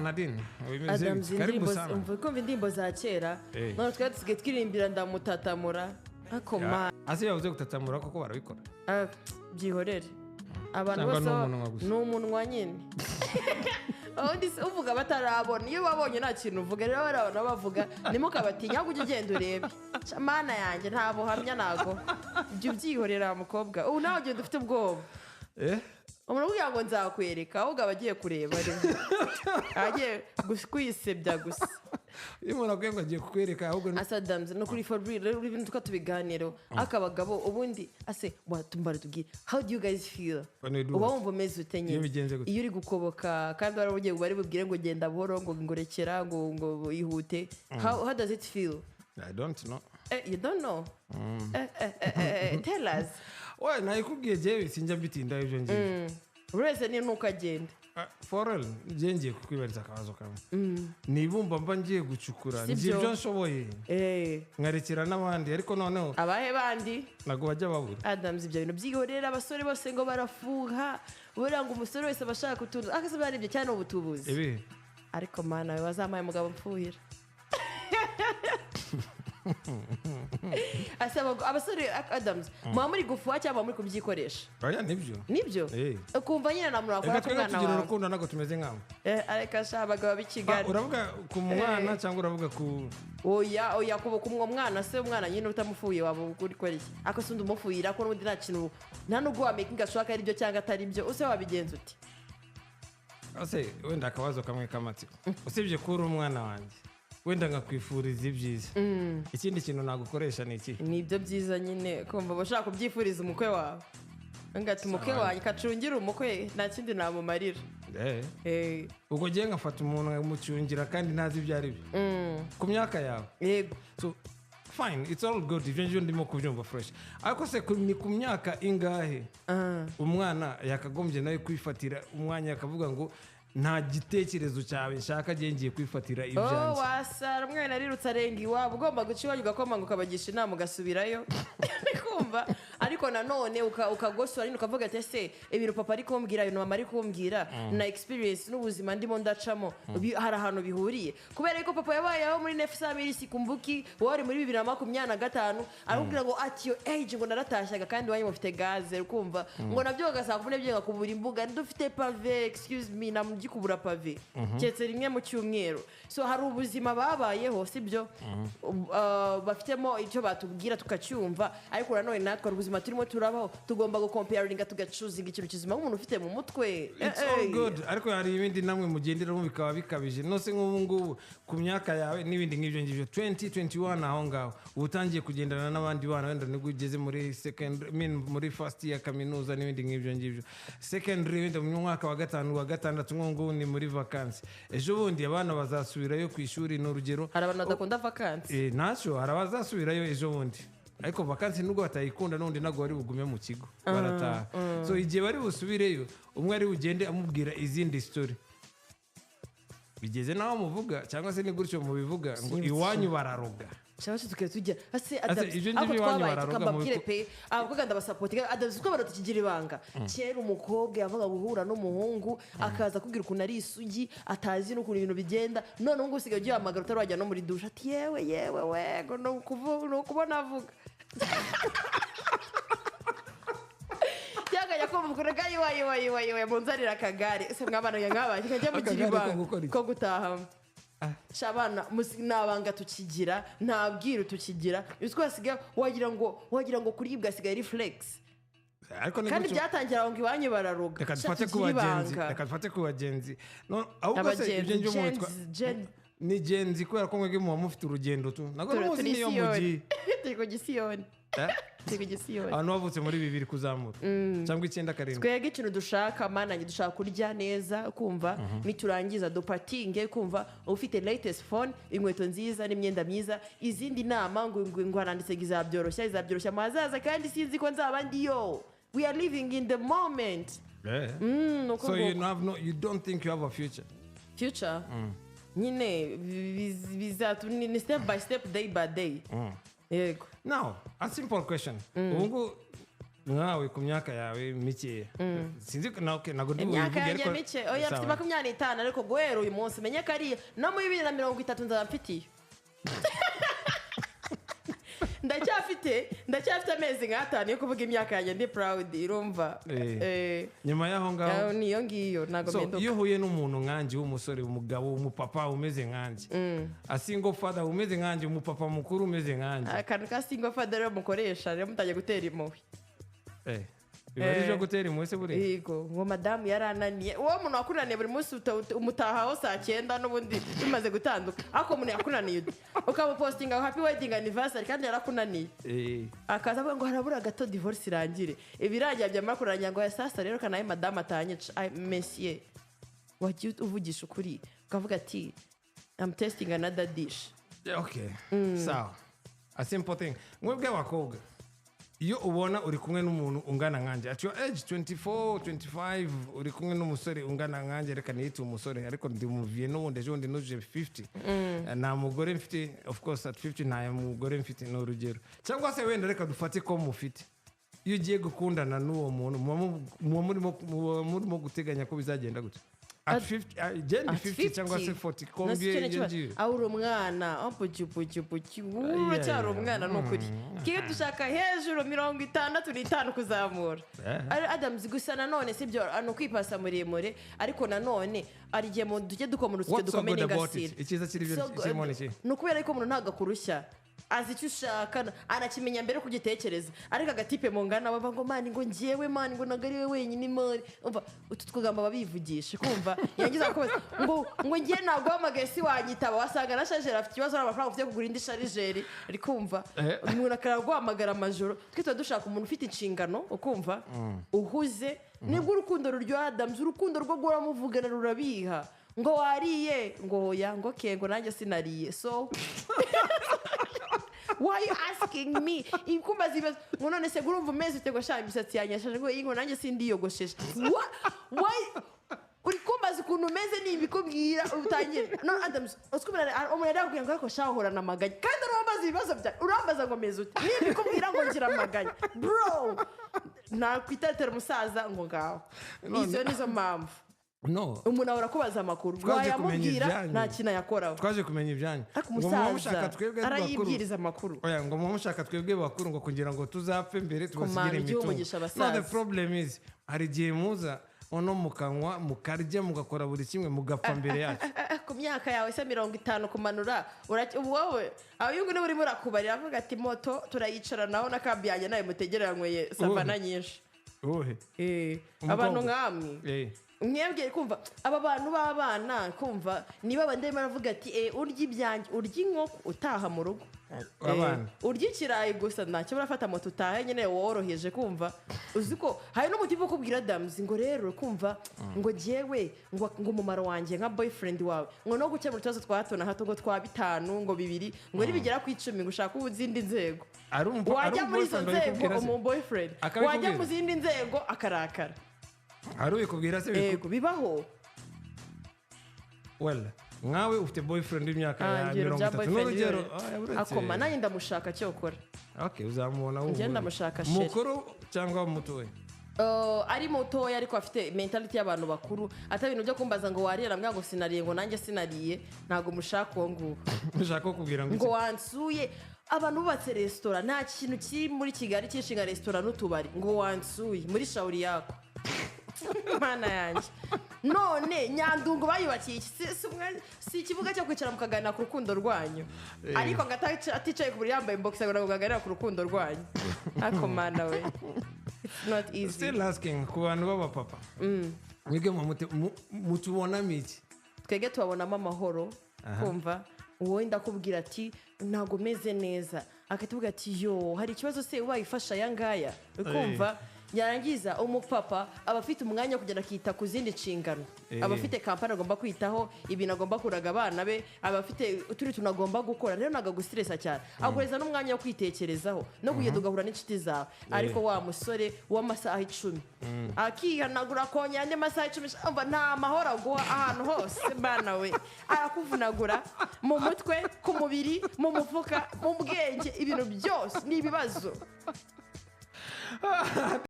Nadine Adams indirimbo kumva indirimbo za kera none twari dusigaye twirimbira ndamutatamura akoma ase yavuze gutatamura koko barabikora byihorere abantu bose n'umunwa nyine undi se uvuga batarabona iyo babonye nta kintu uvuga rero barabona bavuga nimukabatinya kujya ugenda urebe mana yanjye nta buhamya nago ibyo byihorera mukobwa ubu nawe ugenda ufite ubwoba umuntu kugira ngo nzakwereka ahubwo abagiye kureba agiye kwisebya gusa iyo umuntu akwiye ngo agiye kukwereka ahubwo Adams no kuri Fabri rero ibintu tukatubiganiro akabagabo ubundi ase watumbara tubwire how do you guys feel uba wumva umeze utenye iyo uri gukoboka kandi warabugiye bari bubwire ngo genda buhoro ngo ngorekera ngo ihute how does it feel? I don't know. You don't know? Tell us. Well, nakubwiye jewe sinjya bitinda ibyo ngiye. Urese ni nuko agenda. For real, ngiye kukwibariza akabazo kamwe. Nibumba mba ngiye gucukura, ngiye byo nshoboye. Nkarekera n'abandi ariko noneho abahe bandi nago bajya babura. Adams ibyo bintu byihorera abasore bose ngo barafuha. Buranga umusore wese abashaka kutuza. Akase baribye cyane ubutubuzi. Ibi. Ariko mana we wazamaye umugabo mfuhira. Asaba abasore Adams mwa muri gufuha cyangwa muri kubyikoresha oya nibyo ukumva nyine na murakora ku mwana wawe tugira urukundo nago tumeze nk'amwe ariko ashabaga b'ikigali uravuga ku mwana cyangwa uravuga ku oya kuba ku mwana se umwana nyine utamufuye waba uri kwera iki ako sundi umufuyira ko n'undi nta kintu nta nubwo wameka ingashaka ari byo cyangwa atari byo use wabigenza uti ase wenda akabazo kamwe k'amatsiko usibye kuri umwana wanjye wenda ngakwifuriza ibyiza ikindi kintu nagukoresha ni iki nibyo byiza nyine kumva bashaka kubyifuriza umukwe wawe ngati umukwe wanjye kacungira umukwe nta kindi namumarira ubwo giye ngafata umuntu nkamucungira kandi ntazi ibyo ari byo ku myaka yawe yego so fine it's all good ibyo ngibyo ndimo kubyumva fresh ariko se ni ku myaka ingahe umwana yakagombye nawe kwifatira umwanya akavuga ngo nta gitekerezo cyawe nshaka ngiye kwifatira ibyanjye wasara umwana arirutse arenga iwabo ugomba guca iwanyu ugakoma ngo ukabagisha inama ugasubirayo kumva ariko nanone ukagosora nyine ukavuga ati ese ibintu papa ari kumbwira ibintu mama ari kumbwira na experience n'ubuzima ndimo ndacamo hari ahantu bihuriye kubera ko papa yabayeho muri nefsamiri kumbuki wari muri 2025 arubwira ngo ati yo age ngo naratashyaga kandi wanyu mufite gaze ukumva ngo nabyo ugasanga kubune byo ngakubura imbuga ndufite pave excuse me kubura pave cyetse rimwe mu cyumweru so hari ubuzima babayeho sibyo bafitemo icyo batubwira tukacyumva ariko nanone natwe ubuzima turimo turabaho tugomba gucomparinga tugacuzinga ikintu kizima nk'umuntu ufite mu mutwe it's all good ariko hari ibindi namwe mugenderamo bikaba bikabije nose nk'ubu ngubu ku myaka yawe n'ibindi nk'ibyo ngibyo 2021 aho ngaho utangiye kugendana n'abandi bana wenda nibwo ugeze muri muri first year kaminuza n'ibindi nk'ibyo ngibyo secondary wenda mu mwaka wa gatanu wa gatandatu ngo ni muri vacancy ejo bundi abana bazasubirayo ku ishuri n'urugero hari abantu badakunda vacancy naco hari abazasubirayo ejo bundi ariko vacancy nubwo batayikunda n'undi nago bari bugume mu kigo barataha so igihe bari busubireyo umwe ari ugende amubwira izindi story bigeze naho muvuga cyangwa se ni gutyo mubivuga ngo iwanyu bararoga cyangwa se tukere tujya ase ibyo ngibyo iwanyu bararoga mu bipe abakobwa ndabasapota Adams ko baratukigira ibanga kera umukobwa yavuga guhura n'umuhungu akaza kubwira ukuntu ari isugi atazi n'ukuntu ibintu bigenda none ngo usigaye ugiye amagara utarajya no muri dusha ati yewe wego no kubona avuga yagaya ko mukuraga yiwa munzarira akagare se mwabana nk'abandi kajya mugira ibanga ko gutaha shabana nabanga tukigira ntabwira tukigira twasigaye wagira ngo kuribwa sigaye reflex kandi byatangira ngo iwanyu bararoga reka dufate ku bagenzi ahubwo se ibyo ngibyo mwitwa ni genzi kubera ko mwebwe muba mufite urugendo tu nago muzi niyo mugiye turi ku gisiyoni abantu bavutse muri 2 kuzamura cyangwa 9 karindwi twege ikintu dushaka mananye dushaka kurya neza kumva niturangiza dupatinge kumva ufite latest phone inkweto nziza n'imyenda myiza izindi nama ngo aranditse izabyoroshya mazaza kandi sinzi ko nzaba ndiyo we are living in the moment so you don't think you have a future nyine bizatu ni step by step day by day yego now a simple question ubungu nkawe ku myaka yawe mikeya sinzi ntabwo ndi imyaka yanjye mike oya mfite 25 ariko guhera uyu munsi menye ko ari no muri 2030 nzaba mfitiye ndacyafite amezi nk'atanu yo kuvuga imyaka yanjye ndi proud urumva nyuma y'aho ngaho niyo ngiyo ntabwo mpinduka iyo uhuye n'umuntu nkanjye w'umusore umugabo umupapa umeze nkanjye a single father umeze nkanjye umupapa mukuru umeze nkanjye akantu ka single father rero mukoresha rero mutajya gutera impuhwe bibarije gutera impuhwe se buriya yego ngo madamu yarananiye uwo muntu wakunaniye buri munsi umutahaho saa 9 n'ubundi bimaze gutanduka ariko umuntu yakunaniye ukamupostinga happy wedding anniversary kandi yarakunaniye akaza avuga ngo harabura gato divorce irangire ibirangira byamara kurangira ngo sasa rero kanaye madamu atanyica monsieur wagiye uvugisha ukuri ukavuga ati I'm testing another dish okay sawa a simple thing mwebwe abakobwa iyo ubona uri kumwe n'umuntu ungana nkanjye at your age 24 25 uri kumwe n'umusore ungana nkanjye reka niyite umusore ariko ndi muviye n'ubundi ejo ndi nuje 50 nta mugore mfite of course at 50 nta mugore mfite n'urugero cyangwa se wenda reka dufate ko mufite iyo ugiye gukundana n'uwo muntu murimo guteganya ko bizagenda gute at 50 cyangwa se 40 combien auri umwana uracyari umwana n'ukuri kiyo dushaka hejuru 65 kuzamura Adams gusa nanone sibyo ano kwipasa muremure ariko nanone ari gihe mu tujye dukoma urusyo dukomene ngasira ikiza kiri kirimo n'iki nukubera ko umuntu ntaga kurushya azi icyo ushaka anakimenya mbere kugitekereza ariko agatipe mu ngana bava ngo mani ngo ngiyewe mani ngo nagariwe wenyine mani umva utu twugamba babivugisha kumva yangiza ko ngo ngiye ntabwo wamagaye si wanyitaba wasanga na chargeur afite ikibazo n'amafaranga ufite kugura indi chargeur ari kumva umuntu akaragwamagara amajoro twitwa dushaka umuntu ufite inshingano ukumva uhuze nibwo urukundo ruryo Adams urukundo rwo guramuvugana rurabiha ngo wariye ngo oya ngo kengo nanjye sinariye so why you asking me ikumbaza ibibazo ngo none se gurumva umeze utego sha imisatsi yanyashaje ngo ingo nanjye sindiyogoshesha why uri kumbaza ukuntu umeze nibikubwira utangira no Adams uskubira umuntu yarakubwira ngo ariko shahora na maganya kandi urambaza ibibazo bya urambaza ngo meze ute nibikubwira ngo ngira maganya bro nakwitatera umusaza ngo ngaho nizo mpamvu no umuntu ahora kubaza amakuru wayamubwira nta kintu yakoraho twaje kumenya ibyanyu ngo mushaka twebwe arayibwiriza amakuru oya ngo mushaka twebwe bakuru ngo kugira ngo tuzapfe mbere tubasigire imitungo no the problem is hari igihe muza ono mukanwa mukarya mugakora buri kimwe mugapfa mbere yacu ku myaka yawe se 50 kumanura wowe abuyungu ni buri murakubarira avuga ati moto turayicara naho nakabyanjye nawe mutegereranyweye savana nyinshi abantu nkamwe mwebwe kumva aba bantu b'abana kumva niba abandi baravuga ati urya ibyanjye urya inkoko utaha mu rugo urya ikirayi gusa ntacyo barafata moto utahe nyine woroheje kumva uzi ko hari n'umutima wo kubwira Adams ngo rero kumva ngo jyewe ngo umumaro wanjye nka boyfriend wawe ngo no gukemura utubazo twa hato na hato ngo twa 5 ngo 2 ngo nibigera ku 10 ngo ushaka ubuzindi nzego wajya muri izo nzego umu boyfriend wajya mu zindi nzego akarakara Haruye kubwira se bibaho well nkawe ufite boyfriend y'imyaka ya 30 n'urugero akoma nanjye ndamushaka cyokora okay uzamubona wowe ngenda mushaka sheri mukuru cyangwa mutoya ari mutoya ariko afite mentality y'abantu bakuru atabintu byo kumbaza ngo warira mbwa ngo sinariye ngo nanjye sinariye ntago mushaka uwo nguwo mushaka kubwira ngo wansuye abantu bubatse restaurant nta kintu kiri muri Kigali cyishinga restaurant n'utubari ngo wansuye muri shauri yako mana yanjye none nyandungu bayubakiye si ikibuga cyo kwicara mukaganira ku rukundo rwanyu ariko aticaye ku buri yambaye inbox ngo mukaganira ku rukundo rwanyu ako mana we it's not easy still asking ku bantu b'abapapa mwige mutubonamo iki twege tubabonamo amahoro kumva wowe ndakubwira ati ntago meze neza akatubwira ati yo hari ikibazo se wayifasha yangaya ukumva yarangiza umupapa aba afite umwanya wo kugenda akita ku zindi nshingano aba afite kampani agomba kwitaho ibintu agomba kuraga abana be aba afite uturi tunagomba gukora rero ntago gustressa cyane agureza n'umwanya wo kwitekerezaho no kugenda ugahura n'inshuti zawe ariko wa musore w'amasaha 10 akihanagura konya andi masaha 10 umva nta mahoro aguha ahantu hose bana we arakuvunagura mu mutwe ku mubiri mu mufuka mu bwenge ibintu byose ni ibibazo